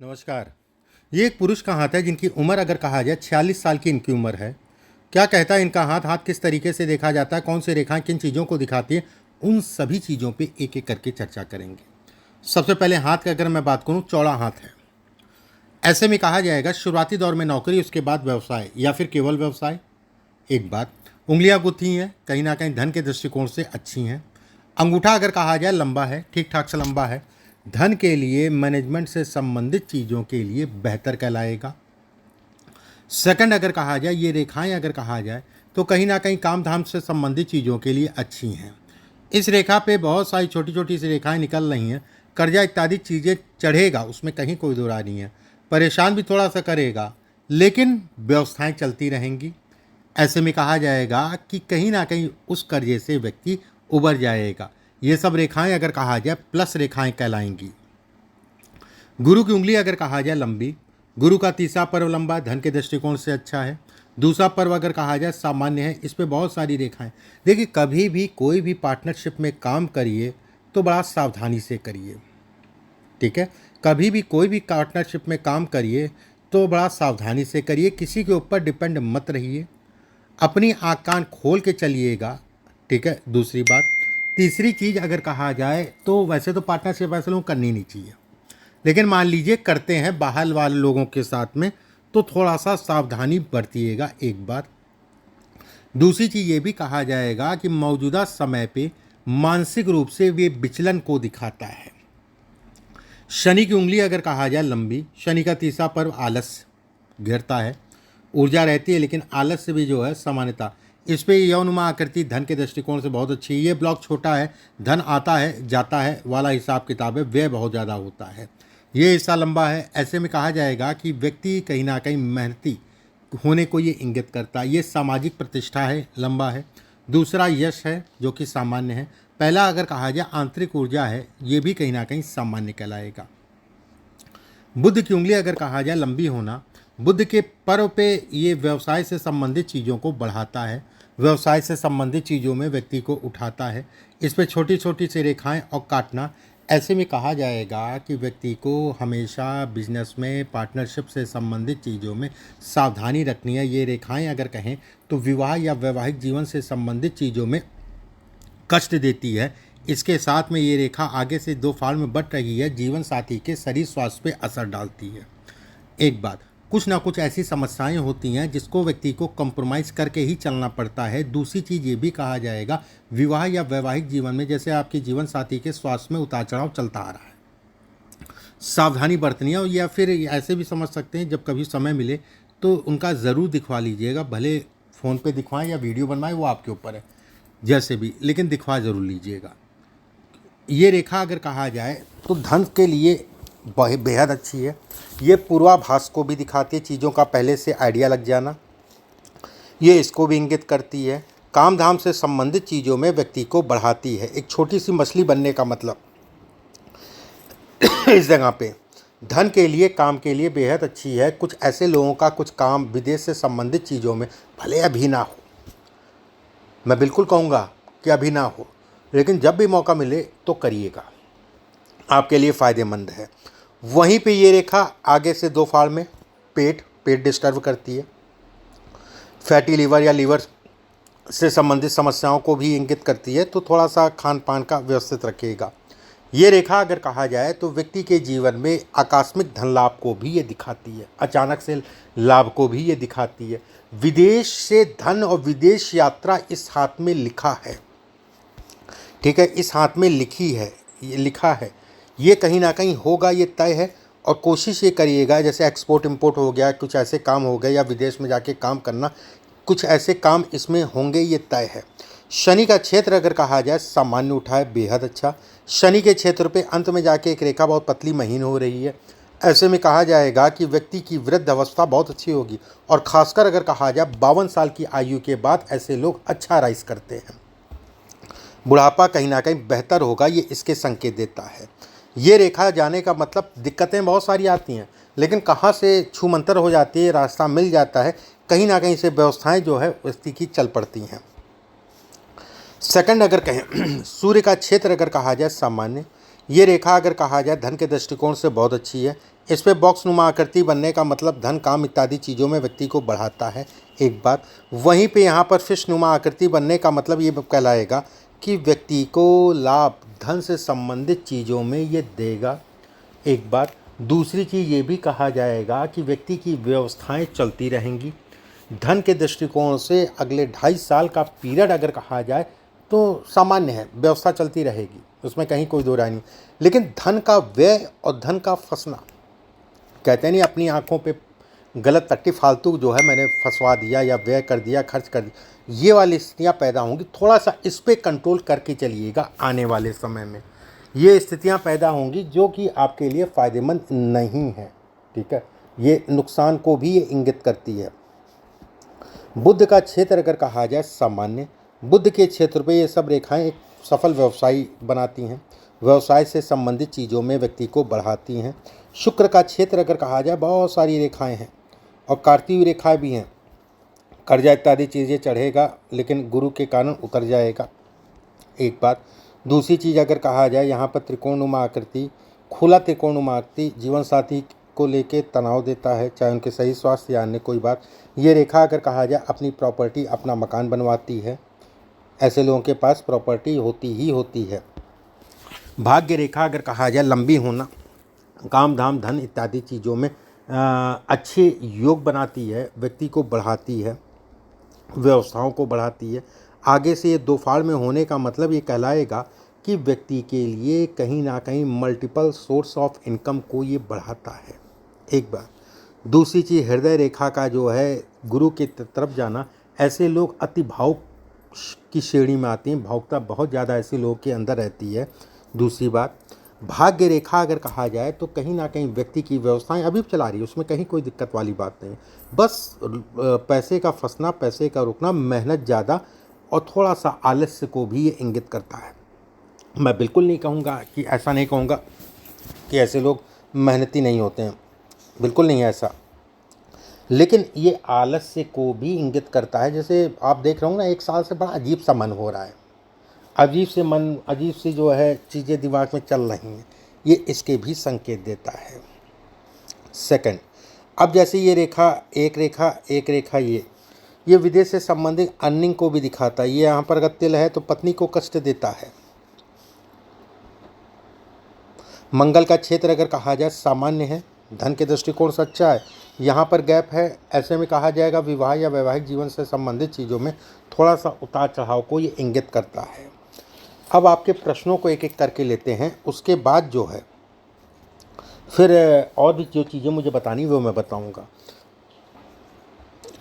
नमस्कार। ये एक पुरुष का हाथ है जिनकी उम्र अगर कहा जाए 46 साल की इनकी उम्र है। क्या कहता है इनका हाथ? हाथ किस तरीके से देखा जाता है, कौन सी रेखाएं किन चीज़ों को दिखाती है, उन सभी चीज़ों पे एक एक करके चर्चा करेंगे। सबसे पहले हाथ की अगर मैं बात करूं, चौड़ा हाथ है। ऐसे में कहा जाएगा शुरुआती दौर में नौकरी, उसके बाद व्यवसाय या फिर केवल व्यवसाय। एक बात, उंगलियां गुत्थी हैं, कहीं ना कहीं धन के दृष्टिकोण से अच्छी हैं। अंगूठा अगर कहा जाए लंबा है, ठीक ठाक से लंबा है, धन के लिए मैनेजमेंट से संबंधित चीज़ों के लिए बेहतर कहलाएगा। सेकंड अगर कहा जाए, ये रेखाएं अगर कहा जाए तो कहीं ना कहीं काम धाम से संबंधित चीज़ों के लिए अच्छी हैं। इस रेखा पे बहुत सारी छोटी छोटी सी रेखाएं निकल रही हैं। कर्जा इत्यादि चीज़ें चढ़ेगा, उसमें कहीं कोई दो राय नहीं है। परेशान भी थोड़ा सा करेगा, लेकिन व्यवस्थाएं चलती रहेंगी। ऐसे में कहा जाएगा कि कहीं ना कहीं उस कर्जे से व्यक्ति उबर जाएगा। ये सब रेखाएं अगर कहा जाए प्लस रेखाएं कहलाएंगी। गुरु की उंगली अगर कहा जाए लंबी, गुरु का तीसरा पर्व लंबा, धन के दृष्टिकोण से अच्छा है। दूसरा पर्व अगर कहा जाए सामान्य है, इस पे बहुत सारी रेखाएं। देखिए, कभी भी कोई भी पार्टनरशिप में काम करिए तो बड़ा सावधानी से करिए, ठीक है। कभी भी कोई भी पार्टनरशिप में काम करिए तो बड़ा सावधानी से करिए, किसी के ऊपर डिपेंड मत रहिए, अपनी आँख कान खोल के चलिएगा, ठीक है। दूसरी बात, तीसरी चीज़ अगर कहा जाए तो वैसे तो पार्टनरशिप ऐसे लोग करनी नहीं चाहिए, लेकिन मान लीजिए करते हैं बाहर वाले लोगों के साथ में, तो थोड़ा सा सावधानी बरतिएगा। एक बात, दूसरी चीज़ ये भी कहा जाएगा कि मौजूदा समय पे मानसिक रूप से वे विचलन को दिखाता है। शनि की उंगली अगर कहा जाए लंबी, शनि का तीसरा पर्व आलस्य घेरता है। ऊर्जा रहती है लेकिन आलस्य भी जो है सामान्यता। इस पे यौनुमा आकृति धन के दृष्टिकोण से बहुत अच्छी है। ये ब्लॉक छोटा है, धन आता है जाता है वाला हिसाब किताब है, व्यय बहुत ज़्यादा होता है। ये हिस्सा लंबा है। ऐसे में कहा जाएगा कि व्यक्ति कहीं ना कहीं मेहनती होने को ये इंगित करता है। ये सामाजिक प्रतिष्ठा है, लंबा है। दूसरा यश है जो कि सामान्य है। पहला अगर कहा जाए आंतरिक ऊर्जा है, ये भी कहीं ना कहीं सामान्य कहलाएगा। बुध की उंगली अगर कहा जाए लंबी होना, बुध के पर्व पे ये व्यवसाय से संबंधित चीज़ों को बढ़ाता है, व्यवसाय से संबंधित चीज़ों में व्यक्ति को उठाता है। इस पे छोटी छोटी सी रेखाएं और काटना। ऐसे में कहा जाएगा कि व्यक्ति को हमेशा बिजनेस में पार्टनरशिप से संबंधित चीज़ों में सावधानी रखनी है। ये रेखाएं अगर कहें तो विवाह या वैवाहिक जीवन से संबंधित चीज़ों में कष्ट देती है। इसके साथ में ये रेखा आगे से दो फाड़ में बट रही है, जीवन साथी के शरीर स्वास्थ्य पे असर डालती है। एक बात, कुछ ना कुछ ऐसी समस्याएं होती हैं जिसको व्यक्ति को कंप्रोमाइज़ करके ही चलना पड़ता है। दूसरी चीज़ ये भी कहा जाएगा विवाह या वैवाहिक जीवन में जैसे आपके जीवन साथी के स्वास्थ्य में उतार चढ़ाव चलता आ रहा है, सावधानी बरतनी है। या फिर ऐसे भी समझ सकते हैं जब कभी समय मिले तो उनका ज़रूर दिखवा लीजिएगा, भले फ़ोन पे दिखवाएं या वीडियो बनवाएं, वो आपके ऊपर है जैसे भी, लेकिन दिखवा ज़रूर लीजिएगा। ये रेखा अगर कहा जाए तो धन के लिए बेहद अच्छी है। ये पूर्वाभास को भी दिखाती है, चीज़ों का पहले से आइडिया लग जाना, ये इसको भी इंगित करती है। काम धाम से संबंधित चीज़ों में व्यक्ति को बढ़ाती है। एक छोटी सी मछली बनने का मतलब इस जगह पे धन के लिए, काम के लिए बेहद अच्छी है। कुछ ऐसे लोगों का कुछ काम विदेश से संबंधित चीज़ों में भले अभी ना हो, मैं बिल्कुल कहूँगा कि अभी ना हो, लेकिन जब भी मौका मिले तो करिएगा, आपके लिए फ़ायदेमंद है। वहीं पे ये रेखा आगे से दो फाड़ में पेट डिस्टर्ब करती है। फैटी लीवर या लीवर से संबंधित समस्याओं को भी इंगित करती है, तो थोड़ा सा खान पान का व्यवस्थित रखिएगा। ये रेखा अगर कहा जाए तो व्यक्ति के जीवन में आकस्मिक धन लाभ को भी ये दिखाती है, अचानक से लाभ को भी ये दिखाती है। विदेश से धन और विदेश यात्रा इस हाथ में लिखा है, ठीक है, इस हाथ में लिखा है। ये कहीं ना कहीं होगा, ये तय है। और कोशिश ये करिएगा जैसे एक्सपोर्ट इंपोर्ट हो गया, कुछ ऐसे काम हो गए, या विदेश में जाके काम करना, कुछ ऐसे काम इसमें होंगे, ये तय है। शनि का क्षेत्र अगर कहा जाए सामान्य उठा है, बेहद अच्छा। शनि के क्षेत्र पे अंत में जाके एक रेखा बहुत पतली महीन हो रही है। ऐसे में कहा जाएगा कि व्यक्ति की वृद्ध अवस्था बहुत अच्छी होगी, और ख़ासकर अगर कहा जाए 52 साल की आयु के बाद ऐसे लोग अच्छा राइज करते हैं। बुढ़ापा कहीं ना कहीं बेहतर होगा, ये इसके संकेत देता है। ये रेखा जाने का मतलब दिक्कतें बहुत सारी आती हैं, लेकिन कहाँ से छूमंतर हो जाती है, रास्ता मिल जाता है, कहीं ना कहीं से व्यवस्थाएं जो है व्यक्ति की चल पड़ती हैं। सेकंड अगर कहें सूर्य का क्षेत्र अगर कहा जाए सामान्य, ये रेखा अगर कहा जाए धन के दृष्टिकोण से बहुत अच्छी है। इस पे बॉक्स नुमा आकृति बनने का मतलब धन, काम इत्यादि चीज़ों में व्यक्ति को बढ़ाता है, एक बात। वहीं पे यहाँ पर फिश नुमा आकृति बनने का मतलब ये कहलाएगा कि व्यक्ति को लाभ धन से संबंधित चीज़ों में ये देगा, एक बात। दूसरी चीज़ ये भी कहा जाएगा कि व्यक्ति की व्यवस्थाएं चलती रहेंगी। धन के दृष्टिकोण से अगले 2.5 साल का पीरियड अगर कहा जाए तो सामान्य है, व्यवस्था चलती रहेगी, उसमें कहीं कोई दो राय नहीं। लेकिन धन का व्यय और धन का फंसना, कहते नहीं अपनी आंखों पे गलत तट्टी फालतू जो है मैंने फंसवा दिया या व्यय कर दिया, खर्च कर दिया, ये वाली स्थितियाँ पैदा होंगी। थोड़ा सा इस पे कंट्रोल करके चलिएगा, आने वाले समय में ये स्थितियाँ पैदा होंगी जो कि आपके लिए फ़ायदेमंद नहीं है, ठीक है। ये नुकसान को भी ये इंगित करती है। बुध का क्षेत्र अगर कहा जाए सामान्य, बुध के क्षेत्र पे ये सब रेखाएं एक सफल व्यवसायी बनाती हैं, व्यवसाय से संबंधित चीज़ों में व्यक्ति को बढ़ाती हैं। शुक्र का क्षेत्र अगर कहा जाए बहुत सारी रेखाएं हैं और काटती हुई रेखाएं भी हैं, कर्जा इत्यादि चीज़ें चढ़ेगा लेकिन गुरु के कारण उतर जाएगा, एक बात। दूसरी चीज़ अगर कहा जाए यहाँ पर त्रिकोणनुमा आकृति, खुला त्रिकोणनुमा आकृति जीवन साथी को लेके तनाव देता है, चाहे उनके सही स्वास्थ्य या अन्य कोई बात। ये रेखा अगर कहा जाए अपनी प्रॉपर्टी, अपना मकान बनवाती है, ऐसे लोगों के पास प्रॉपर्टी होती ही होती है। भाग्य रेखा अगर कहा जाए लंबी होना, काम धाम धन इत्यादि चीज़ों में अच्छे योग बनाती है, व्यक्ति को बढ़ाती है, व्यवस्थाओं को बढ़ाती है। आगे से ये दो फाड़ में होने का मतलब ये कहलाएगा कि व्यक्ति के लिए कहीं ना कहीं मल्टीपल सोर्स ऑफ इनकम को ये बढ़ाता है, एक बार। दूसरी चीज़ हृदय रेखा का जो है गुरु की तरफ जाना, ऐसे लोग अति भावुक की श्रेणी में आते हैं, भावुकता बहुत ज़्यादा ऐसे लोगों के अंदर रहती है। दूसरी बात, भाग्य रेखा अगर कहा जाए तो कहीं ना कहीं व्यक्ति की व्यवस्थाएं अभी चला रही है, उसमें कहीं कोई दिक्कत वाली बात नहीं, बस पैसे का फंसना, पैसे का रुकना, मेहनत ज़्यादा और थोड़ा सा आलस्य को भी ये इंगित करता है। मैं बिल्कुल नहीं कहूँगा कि ऐसा नहीं कहूँगा कि ऐसे लोग मेहनती नहीं होते हैं, बिल्कुल नहीं ऐसा, लेकिन ये आलस्य को भी इंगित करता है। जैसे आप देख रहे हो ना, 1 साल से बड़ा अजीब सा मन हो रहा है, अजीब सी जो है चीज़ें दिमाग में चल रही हैं, ये इसके भी संकेत देता है। सेकंड, अब जैसे ये रेखा एक रेखा ये विदेश से संबंधित अर्निंग को भी दिखाता है। ये यहाँ पर अगर तिल है तो पत्नी को कष्ट देता है। मंगल का क्षेत्र अगर कहा जाए सामान्य है, धन के दृष्टिकोण से अच्छा है। यहाँ पर गैप है, ऐसे में कहा जाएगा विवाह या वैवाहिक जीवन से संबंधित चीज़ों में थोड़ा सा उतार चढ़ाव को ये इंगित करता है। अब आपके प्रश्नों को एक एक करके लेते हैं, उसके बाद जो है फिर और भी जो चीज़ें मुझे बतानी वो मैं बताऊंगा।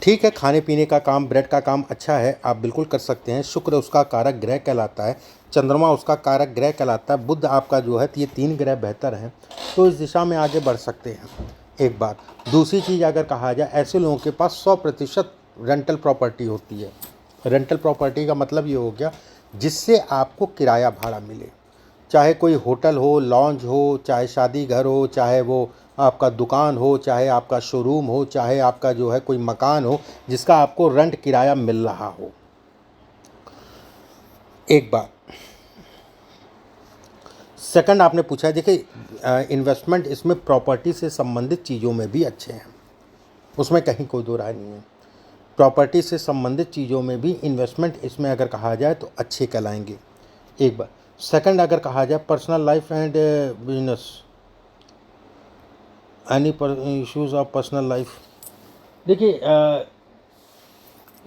ठीक है, खाने पीने का काम, ब्रेड का काम अच्छा है, आप बिल्कुल कर सकते हैं। शुक्र उसका कारक ग्रह कहलाता है, चंद्रमा उसका कारक ग्रह कहलाता है, बुध आपका जो है, ये 3 ग्रह बेहतर हैं, तो इस दिशा में आगे बढ़ सकते हैं, एक बात। दूसरी चीज़ अगर कहा जाए, ऐसे लोगों के पास 100% रेंटल प्रॉपर्टी होती है। रेंटल प्रॉपर्टी का मतलब ये हो गया जिससे आपको किराया भाड़ा मिले, चाहे कोई होटल हो, लॉन्ज हो, चाहे शादी घर हो, चाहे वो आपका दुकान हो, चाहे आपका शोरूम हो, चाहे आपका जो है कोई मकान हो जिसका आपको रेंट किराया मिल रहा हो, एक बात। सेकंड आपने पूछा, देखिए इन्वेस्टमेंट इसमें प्रॉपर्टी से संबंधित चीज़ों में भी अच्छे हैं, उसमें कहीं कोई दो राय नहीं है। प्रॉपर्टी से संबंधित चीज़ों में भी इन्वेस्टमेंट इसमें अगर कहा जाए तो अच्छे कहलाएंगे, एक बार। सेकंड अगर कहा जाए personal life and business, any issues of personal life, देखिए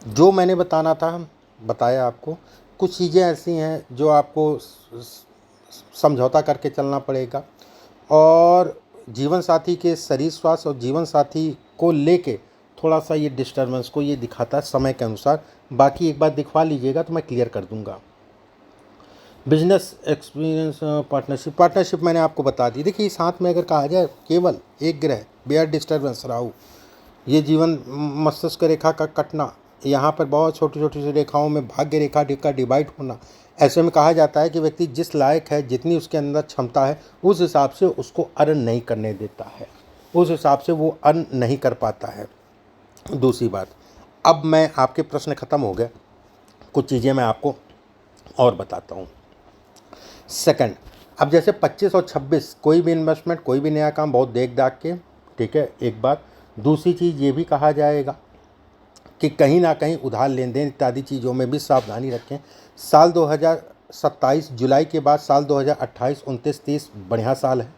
जो मैंने बताना था बताया आपको। कुछ चीज़ें ऐसी हैं जो आपको समझौता करके चलना पड़ेगा, और जीवन साथी के शरीर स्वास्थ्य और जीवन साथी को लेके थोड़ा सा ये डिस्टर्बेंस को ये दिखाता है समय के अनुसार। बाकी एक बार दिखवा लीजिएगा तो मैं क्लियर कर दूंगा। बिजनेस एक्सपीरियंस, पार्टनरशिप मैंने आपको बता दी। देखिए इस हाथ में अगर कहा जाए केवल एक ग्रह बेयर डिस्टर्बेंस राहु, ये जीवन मस्तिष्क रेखा का कटना, यहाँ पर बहुत छोटी छोटी सी रेखाओं में भाग्य रेखा का डिवाइड होना, ऐसे में कहा जाता है कि व्यक्ति जिस लायक है, जितनी उसके अंदर क्षमता है, उस हिसाब से उसको अर्न नहीं करने देता है, उस हिसाब से वो अर्न नहीं कर पाता है। दूसरी बात, अब मैं आपके प्रश्न ख़त्म हो गए, कुछ चीज़ें मैं आपको और बताता हूँ। सेकंड, अब जैसे 25 और 26 कोई भी इन्वेस्टमेंट, कोई भी नया काम बहुत देख दाख के, ठीक है, एक बात। दूसरी चीज़ ये भी कहा जाएगा कि कहीं ना कहीं उधार लेन देन इत्यादि चीज़ों में भी सावधानी रखें। साल 2027 जुलाई के बाद साल 2028, 29, 30 बढ़िया साल है।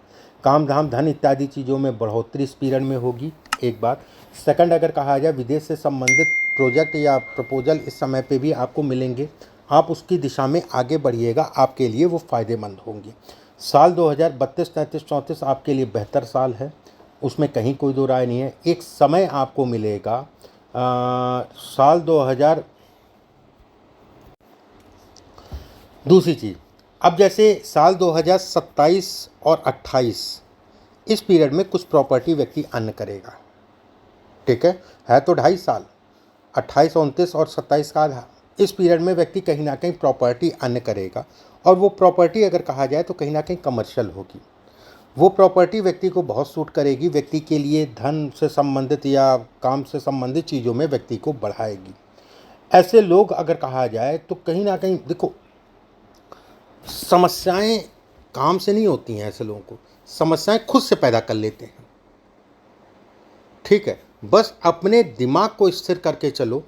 काम धाम धन इत्यादि चीज़ों में बढ़ोतरी इस पीरियड में होगी, एक बात। सेकंड, अगर कहा जाए विदेश से संबंधित प्रोजेक्ट या प्रपोजल इस समय पे भी आपको मिलेंगे, आप उसकी दिशा में आगे बढ़िएगा, आपके लिए वो फ़ायदेमंद होंगे। साल 2032, 33, 34 आपके लिए बेहतर साल है, उसमें कहीं कोई दो राय नहीं है। एक समय आपको मिलेगा साल 2000। दूसरी चीज़, अब जैसे साल 2027 और 28 इस पीरियड में कुछ प्रॉपर्टी व्यक्ति अन्य करेगा, ठीक है तो 2.5 साल 28, 29 और 27 का आधा, इस पीरियड में व्यक्ति कहीं ना कहीं प्रॉपर्टी अन्य करेगा। और वो प्रॉपर्टी अगर कहा जाए तो कहीं ना कहीं कमर्शियल होगी। वो प्रॉपर्टी व्यक्ति को बहुत सूट करेगी, व्यक्ति के लिए धन से संबंधित या काम से संबंधित चीज़ों में व्यक्ति को बढ़ाएगी। ऐसे लोग अगर कहा जाए तो कहीं ना कहीं देखो, समस्याएं काम से नहीं होती हैं, ऐसे लोगों को समस्याएं खुद से पैदा कर लेते हैं, ठीक है। बस अपने दिमाग को स्थिर करके चलो,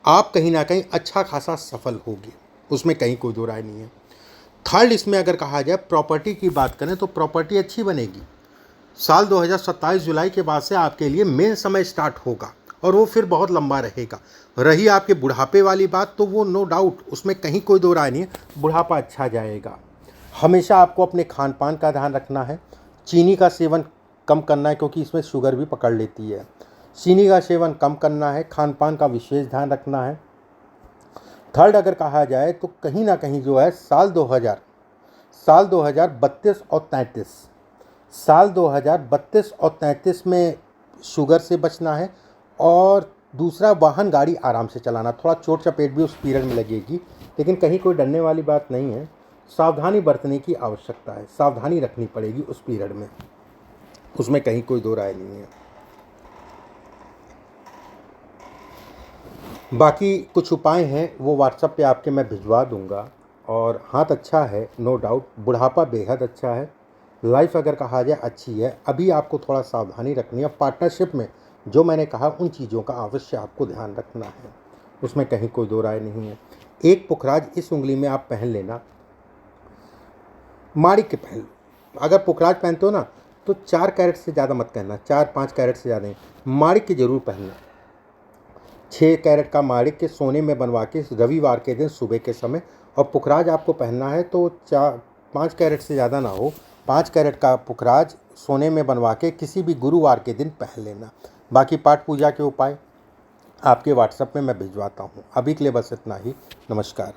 आप कहीं ना कहीं अच्छा खासा सफल होगे, उसमें कहीं कोई दो राय नहीं है। थर्ड, इसमें अगर कहा जाए प्रॉपर्टी की बात करें तो प्रॉपर्टी अच्छी बनेगी। साल 2027 जुलाई के बाद से आपके लिए मेन समय स्टार्ट होगा और वो फिर बहुत लंबा रहेगा। रही आपके बुढ़ापे वाली बात, तो वो नो डाउट, उसमें कहीं कोई दो राय नहीं है, बुढ़ापा अच्छा जाएगा। हमेशा आपको अपने खान पान का ध्यान रखना है। चीनी का सेवन कम करना है, क्योंकि इसमें शुगर भी पकड़ लेती है। चीनी का सेवन कम करना है, खान पान का विशेष ध्यान रखना है। थर्ड, अगर कहा जाए तो कहीं ना कहीं जो है साल 2032 और 33, साल 2032 और 33 में शुगर से बचना है। और दूसरा, वाहन गाड़ी आराम से चलाना, थोड़ा चोट चपेट भी उस पीरियड में लगेगी, लेकिन कहीं कोई डरने वाली बात नहीं है। सावधानी बरतने की आवश्यकता है, सावधानी रखनी पड़ेगी उस पीरियड में, उसमें कहीं कोई दो राय नहीं है। बाकी कुछ उपाय हैं वो व्हाट्सएप पे आपके मैं भिजवा दूंगा। और हाथ अच्छा है, नो डाउट, बुढ़ापा बेहद अच्छा है, लाइफ अगर कहा जाए अच्छी है। अभी आपको थोड़ा सावधानी रखनी है। पार्टनरशिप में जो मैंने कहा उन चीज़ों का अवश्य आपको ध्यान रखना है, उसमें कहीं कोई दो राय नहीं है। एक पुखराज इस उंगली में आप पहन लेना, माणिक के पहन लो। अगर पुखराज पहनते हो ना तो 4 कैरेट से ज़्यादा मत पहनना, 4-5 कैरेट से ज़्यादा नहीं, माणिक की जरूर पहनना। 6 कैरेट का माणिक के सोने में बनवा के रविवार के दिन सुबह के समय, और पुखराज आपको पहनना है तो 5 कैरेट से ज़्यादा ना हो, 5 कैरेट का पुखराज सोने में बनवा के किसी भी गुरुवार के दिन पहन लेना। बाकी पाठ पूजा के उपाय आपके व्हाट्सएप में मैं भिजवाता हूँ। अभी के लिए बस इतना ही, नमस्कार।